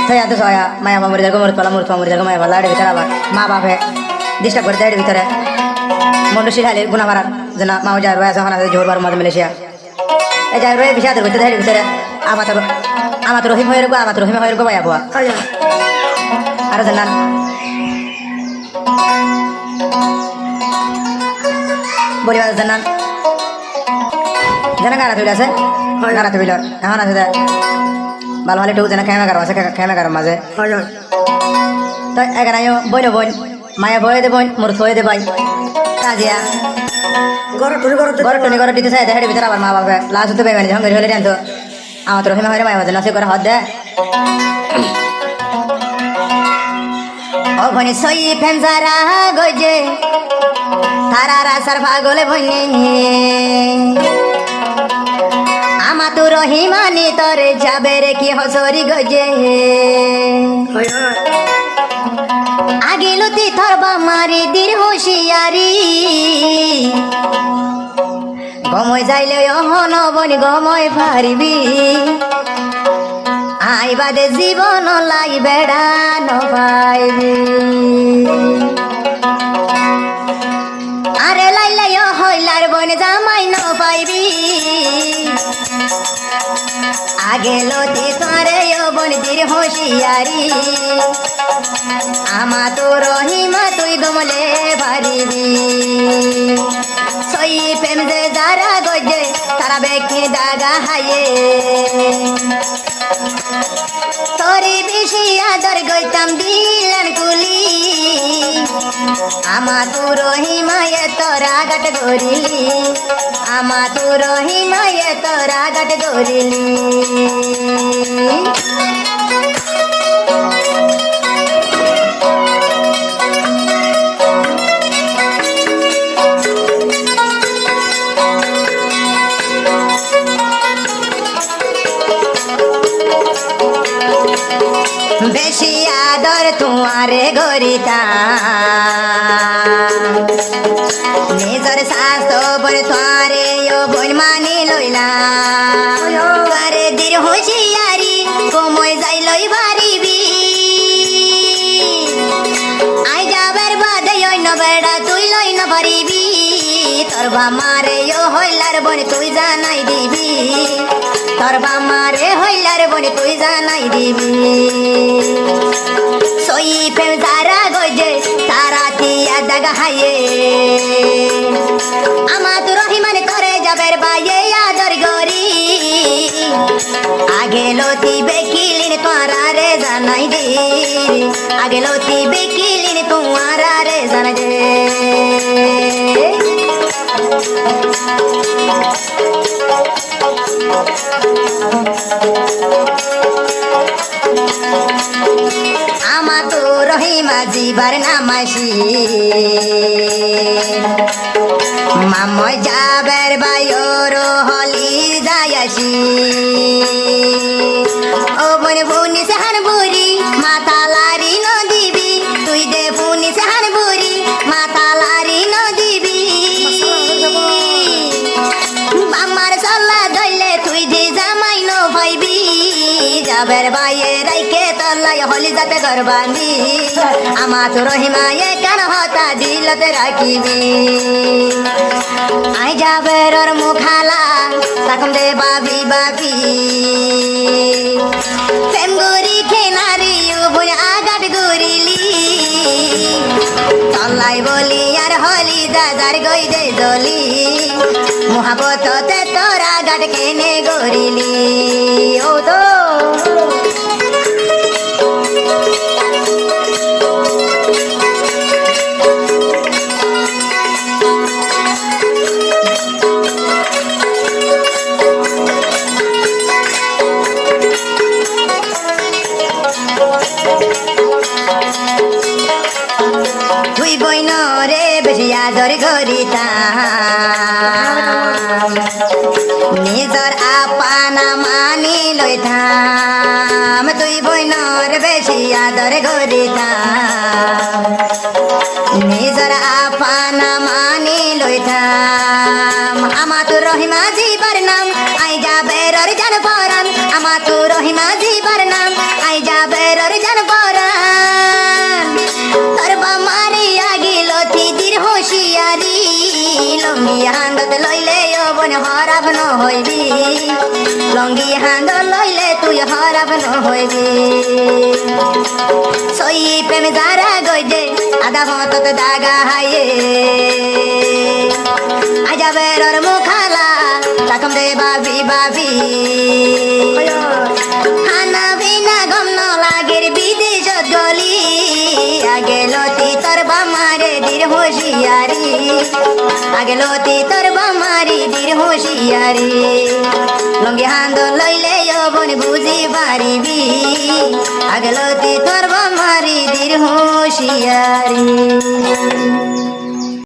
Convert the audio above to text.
Saya tuh saya maya pamuri jago murut pala murut pamuri jago maya pala ada bicara apa ma bape disturb করতে ada bicara মন্ডশীল হালে গুনা মারার জনা মাও যায় রয়ে যখন আছে জোর বার মাঝে মালয়েশিয়া এই যায় রয়ে বিষাদ করতে ada bicara আমার রহিম হয়ে রগো আমার রহিম হয়ে রগো ভাইয়া বুয়া আর জানান বলি জানান জানা গানা তুইলা আছে গানা তুইলা এখন আছে ভালো ভালো টুকু জানা খেমে গারো মাঝে তো এখানে বইন বইন মায়া বয়ে দে বইন মোর থয়ে দে ভাই কাজিয়া গড় দিতে চাই দেখার ভিতরে আবার মা বাবা লাস্ট তো বেমানি যখন হলে জানতো আমার তো রহিমা হয়ে মায়া বাজে নাসি করে হদ দে ও ভনি সই ফেমজারা গজে তারারা সার পাগলে ভনি আমা তো রহিমানি তরে যাবে রে কি হসরি গজে আগিলতি থরবা মারি দির হুশিয়ারি গময় যাইলে অহন বনি গময় পারিবি আইবাদে জীবন লাই বেড়া নপাইবি আরে লাইলে হইলার বন জামাই নপাইবি আগে লতি তরে বন দির হুশিয়ারি আমা তো রহিমা তুই গমলে পারিবি সই প্রেম যে যারা গজে তারা বেকি দাগা হায়ে তোরে বেশি আদর গইতাম দিলেন কুলি আমা তু রহিমায়ে তোরা গাট গরিলি আমা তু রহিমায়ে তোরা গাট গরিলি বেশি আদর তোমারে গরিতা নিজের স্বাস্থ্য বলে তোমারে বোন মানি লইলা আরে দির হুঁশিয়ারি কমই যাই লই পারিবি আই যাবার বাদে অন্য বেড়া তুই লই না পারিবি তোর বামারে হইলার বনে তুই জানাই দিবি তোর বামারে হইলার বনে তুই জানাই দিবি সই প্রেম যারা গজে তারা তিয়া দাগা হায়ে আমা তু রহিমানে করে যাবের বাইয়ে আদর গরি আগে লতি বেকিলিন তোরা রে জানাই দে আগে লতি বেকিলিন তোরা রে জানাই দে আমা তো রহিমা জিবার নামাসি মাময় যাবের বাইর হলি যায়াসি ও বনে বুনি সাহান বুড়ি মাথা লারি নদিবি তুই দে বুনি সাহান বুড়ি মাথা লারি নদিবি আমার চল্লা ধরলে তুই দে জামাই ন ভাইবি যাবের বাইয়ে রাইকে তল্লাই হলি যাতে গরবানি আমা তো রহিমায়ে কান হতা দিলতে রাখিবি আই যাবের মুখালা তাকম দে বাবি বাবি প্রেম গরি খেনারি বুন আগাট গরিলি তল্লাই বলি আর হলি দাদার গই দে জলি মহাবততে তোরা গাট কেনে গরিলি ও তো তুই বইন রে বেশি আদর করিতা নিজর আপানা মানি লইতাম তুই বইন রে বেশি আদর করিতা নিজর আপানা মানি লইতাম আমা তো রহিমা জিবার নাম আই যাবে জান পরান আমা তো রহিমা জিবার নাম আই যৌবন হরাব ন হইবি লঙ্গি হান্দ লইলে তুই হরাব ন হইবি সই প্রেম যারা গইজে আদা হতত দাগা হাইয়ে আজাবের মুখালা তাকম দে বাবি বাবি হানা বিনা গম ন লাগের বিদেশ গলি আগে লতি তোর বামারে দির হুঁশিয়ারি আগে লতি তোর বামারি দির হুঁশিয়ারি লঙ্গি হান্দ লইলে যৌবন বুঝি পারিবি আগে লতি তোর বামারি দির হুঁশিয়ারি